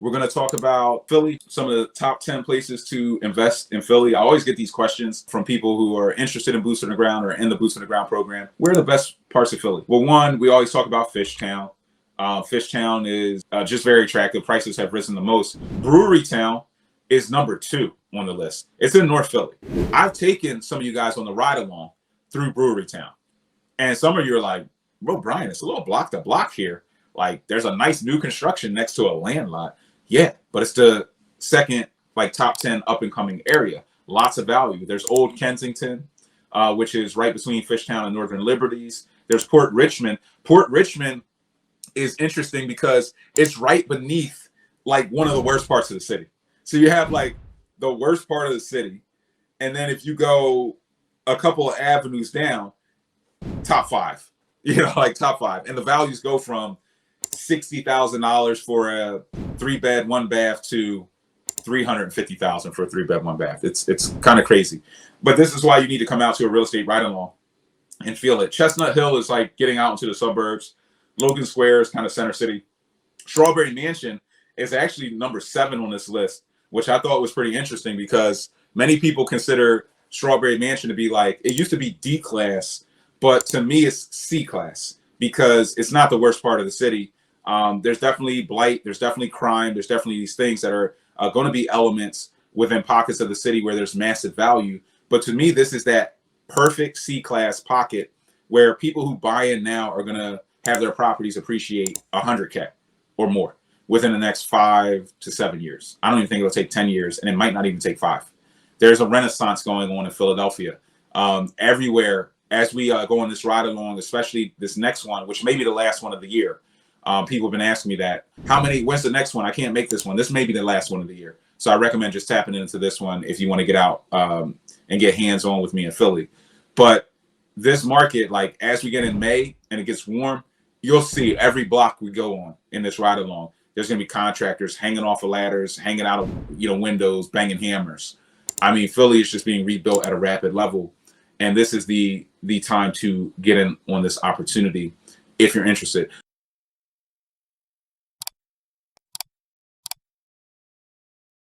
We're going to talk about Philly, some of the top 10 places to invest in Philly. I always get these questions from people who are interested in Boots on the Ground or in the Boots on the Ground program. Where are the best parts of Philly? Well, one, we always talk about Fishtown. Fishtown is just very attractive. Prices have risen the most. Brewery Town is number 2 on the list. It's in North Philly. I've taken some of you guys on the ride along through Brewery Town. And some of you are like, bro, Brian, it's a little block to block here. Like, there's a nice new construction next to a land lot. Yeah, but it's the second, like, top 10 up and coming area. Lots of value. There's Old Kensington, which is right between Fishtown and Northern Liberties. There's Port Richmond. Port Richmond is interesting because it's right beneath, like, one of the worst parts of the city. So you have, like, the worst part of the city. And then if you go a couple of avenues down, top 5. Like top 5. And the values go from $60,000 for a 3-bed, 1-bath to $350,000 for a 3-bed, 1-bath. It's kind of crazy. But this is why you need to come out to a real estate ride along and feel it. Chestnut Hill is like getting out into the suburbs. Logan Square is kind of center city. Strawberry Mansion is actually number 7 on this list, which I thought was pretty interesting because many people consider Strawberry Mansion to be like, it used to be D class, but to me it's C class because it's not the worst part of the city. There's definitely blight, there's definitely crime, there's definitely these things that are going to be elements within pockets of the city where there's massive value. But to me, this is that perfect C-class pocket where people who buy in now are going to have their properties appreciate 100K or more within the next 5 to 7 years. I don't even think it'll take 10 years, and it might not even take 5. There's a renaissance going on in Philadelphia. Everywhere, as we go on this ride along, especially this next one, which may be the last one of the year. People have been asking me that. When's the next one? I can't make this one. This may be the last one of the year. So I recommend just tapping into this one if you want to get out and get hands-on with me in Philly. But this market, like as we get in May and it gets warm, you'll see every block we go on in this ride along, there's going to be contractors hanging off of ladders, hanging out of windows, banging hammers. I mean, Philly is just being rebuilt at a rapid level. And this is the time to get in on this opportunity if you're interested.